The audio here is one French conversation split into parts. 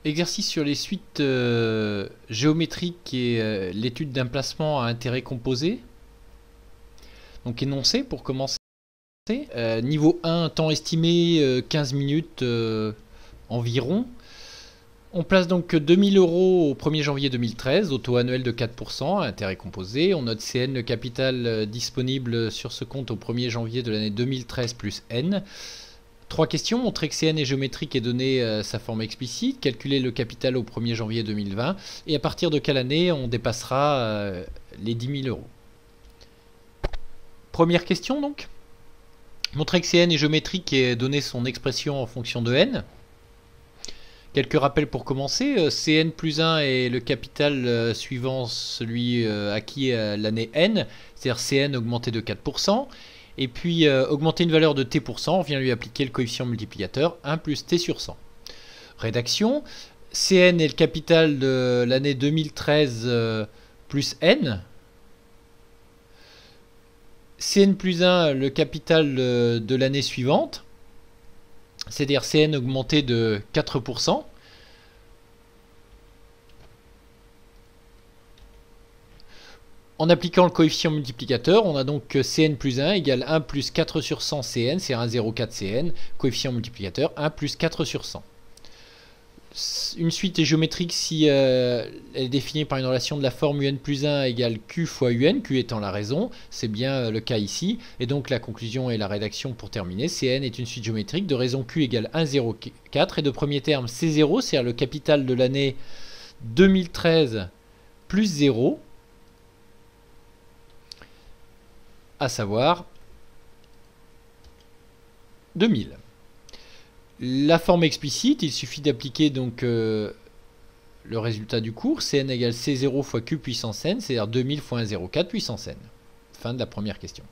Exercice sur les suites géométriques et l'étude d'un placement à intérêt composé. Donc énoncé pour commencer. Niveau 1, temps estimé 15 minutes environ. On place donc 2000 € au 1er janvier 2013, au taux annuel de 4%, intérêt composé. On note CN, le capital disponible sur ce compte au 1er janvier de l'année 2013 plus N. 3 questions. Montrer que CN est géométrique et donner sa forme explicite. Calculer le capital au 1er janvier 2020. Et à partir de quelle année on dépassera les 10 000 €. Première question donc. Montrer que CN est géométrique et donner son expression en fonction de N. Quelques rappels pour commencer. Cn plus 1 est le capital suivant celui acquis l'année N, c'est-à-dire Cn augmenté de 4%. Et puis augmenter une valeur de t%, on vient lui appliquer le coefficient multiplicateur 1 plus t sur 100. Rédaction. Cn est le capital de l'année 2013 plus N. Cn plus 1 le capital de l'année suivante, c'est-à-dire Cn augmenté de 4%. En appliquant le coefficient multiplicateur, on a donc Cn plus 1 égale 1 plus 4 sur 100 Cn, c'est 1,04 Cn, coefficient multiplicateur 1 plus 4 sur 100. Une suite est géométrique si elle est définie par une relation de la forme un plus 1 égale q fois un, q étant la raison, c'est bien le cas ici, et donc la conclusion et la rédaction pour terminer. Cn est une suite géométrique de raison q égale 1,04 et de premier terme C0, c'est-à-dire le capital de l'année 2013 plus 0, à savoir 2000. La forme explicite, il suffit d'appliquer donc le résultat du cours, Cn égale C0 fois Q puissance n, c'est-à-dire 2000 fois 1,04 puissance n. Fin de la première question.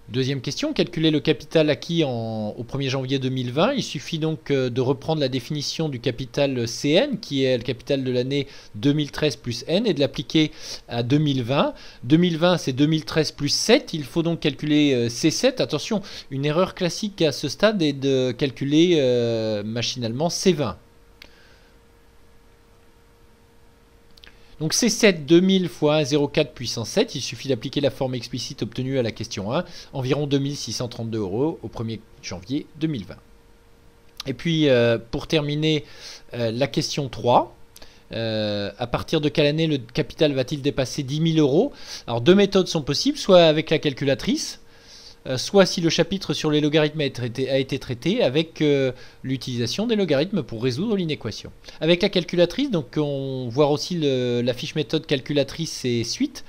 Deuxième question, calculer le capital acquis au 1er janvier 2020. Il suffit donc de reprendre la définition du capital Cn, qui est le capital de l'année 2013 plus n, et de l'appliquer à 2020. 2020, c'est 2013 plus 7. Il faut donc calculer C7. Attention, une erreur classique à ce stade est de calculer machinalement C20. Donc C7, 2000 fois 1,04 puissance 7, il suffit d'appliquer la forme explicite obtenue à la question 1, environ 2632 € au 1er janvier 2020. Et puis, pour terminer, la question 3, à partir de quelle année le capital va-t-il dépasser 10 000 €? Alors, deux méthodes sont possibles, soit avec la calculatrice, soit si le chapitre sur les logarithmes a été traité avec l'utilisation des logarithmes pour résoudre l'inéquation. Avec la calculatrice, donc on voit aussi la fiche méthode calculatrice et suite.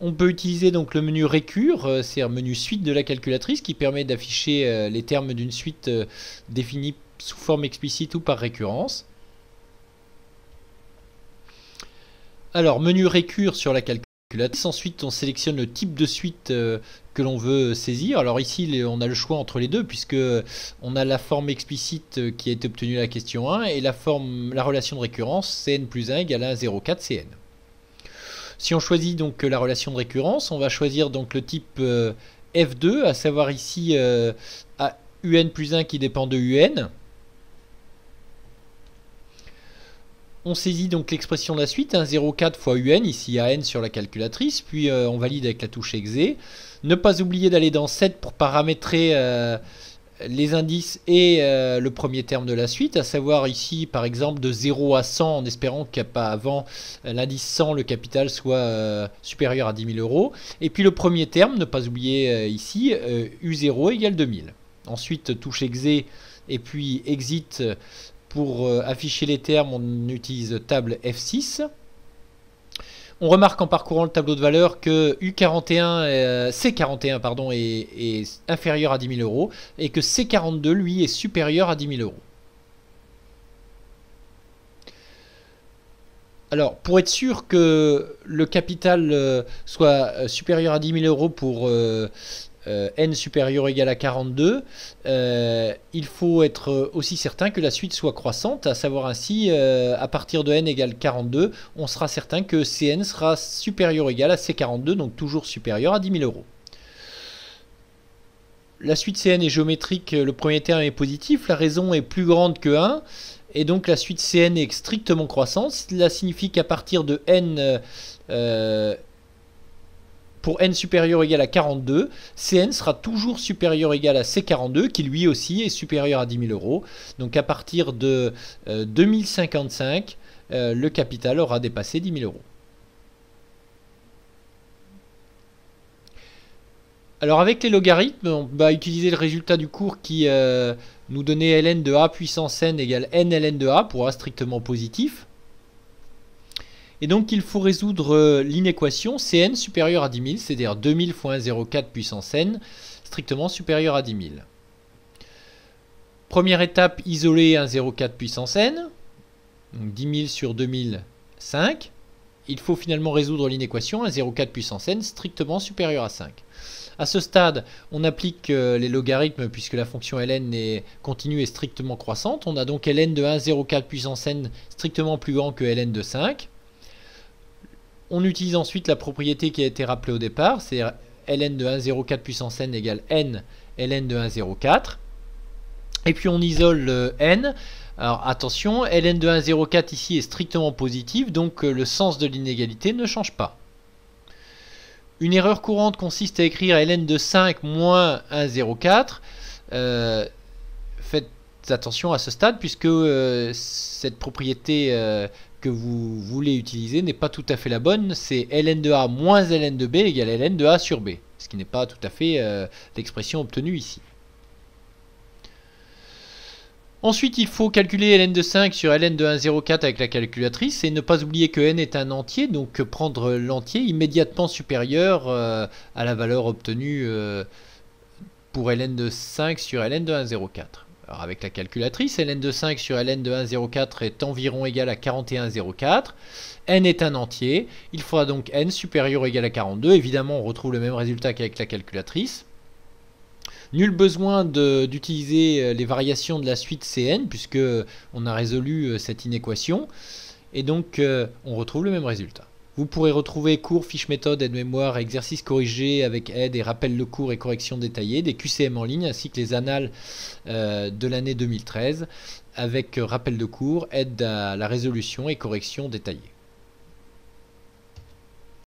On peut utiliser donc le menu récure, c'est-à-dire menu suite de la calculatrice qui permet d'afficher les termes d'une suite définie sous forme explicite ou par récurrence. Alors, menu récure sur la calculatrice. Ensuite, on sélectionne le type de suite que l'on veut saisir. Alors ici, on a le choix entre les deux, puisque on a la forme explicite qui a été obtenue à la question 1 et la relation de récurrence Cn plus 1 égale 1,04 Cn. Si on choisit donc la relation de récurrence, on va choisir donc le type F2, à savoir ici un plus 1 qui dépend de un. On saisit donc l'expression de la suite, 1,04 fois un, ici il y a n sur la calculatrice, puis on valide avec la touche exe. Ne pas oublier d'aller dans 7 pour paramétrer les indices et le premier terme de la suite, à savoir ici par exemple de 0 à 100, en espérant qu'il n'y a pas avant l'indice 100, le capital soit supérieur à 10 000 €. Et puis le premier terme, ne pas oublier ici, U0 égale 2000. Ensuite touche exe et puis exit. Pour afficher les termes, on utilise table F6. On remarque en parcourant le tableau de valeur que C41 pardon, est inférieur à 10 000 € et que C42, lui, est supérieur à 10 000 €. Alors, pour être sûr que le capital soit supérieur à 10 000 € pour n supérieur ou égal à 42, il faut être aussi certain que la suite soit croissante, à savoir ainsi, à partir de n égale 42, on sera certain que Cn sera supérieur ou égal à C42, donc toujours supérieur à 10 000 €. La suite Cn est géométrique, le premier terme est positif, la raison est plus grande que 1, Et donc la suite Cn est strictement croissante. Cela signifie qu'à partir de n, pour n supérieur ou égal à 42, Cn sera toujours supérieur ou égal à C42, qui lui aussi est supérieur à 10 000 euros. Donc à partir de 2055, le capital aura dépassé 10 000 euros. Alors avec les logarithmes, on va utiliser le résultat du cours qui nous donnait ln de a puissance n égale n ln de a pour a strictement positif. Et donc il faut résoudre l'inéquation Cn supérieur à 10 000, c'est-à-dire 2000 fois 1,04 puissance n, strictement supérieur à 10 000. Première étape, isoler 1,04 puissance n, donc 10 000 sur 2005. Il faut finalement résoudre l'inéquation 1,04 puissance n strictement supérieur à 5. À ce stade, on applique les logarithmes puisque la fonction ln est continue et strictement croissante. On a donc ln de 1,04 puissance n strictement plus grand que ln de 5. On utilise ensuite la propriété qui a été rappelée au départ, c'est-à-dire ln de 1,04 puissance n égale n ln de 1,04. Et puis on isole n. Alors attention, ln de 1,04 ici est strictement positif, donc le sens de l'inégalité ne change pas. Une erreur courante consiste à écrire ln de 5 moins 1,04. Faites attention à ce stade puisque cette propriété que vous voulez utiliser n'est pas tout à fait la bonne. C'est ln de a moins ln de b égale ln de a sur b, ce qui n'est pas tout à fait l'expression obtenue ici. Ensuite, il faut calculer ln de 5 sur ln de 1,04 avec la calculatrice et ne pas oublier que n est un entier, donc prendre l'entier immédiatement supérieur à la valeur obtenue pour ln de 5 sur ln de 1,04. Alors avec la calculatrice, ln de 5 sur ln de 1,04 est environ égal à 41,04. N est un entier, il faudra donc n supérieur ou égal à 42. Évidemment, on retrouve le même résultat qu'avec la calculatrice. Nul besoin d'utiliser les variations de la suite Cn puisque on a résolu cette inéquation et donc on retrouve le même résultat. Vous pourrez retrouver cours, fiches méthode, aide-mémoire, exercices corrigés avec aide et rappel de cours et corrections détaillées, des QCM en ligne ainsi que les annales de l'année 2013 avec rappel de cours, aide à la résolution et correction détaillée.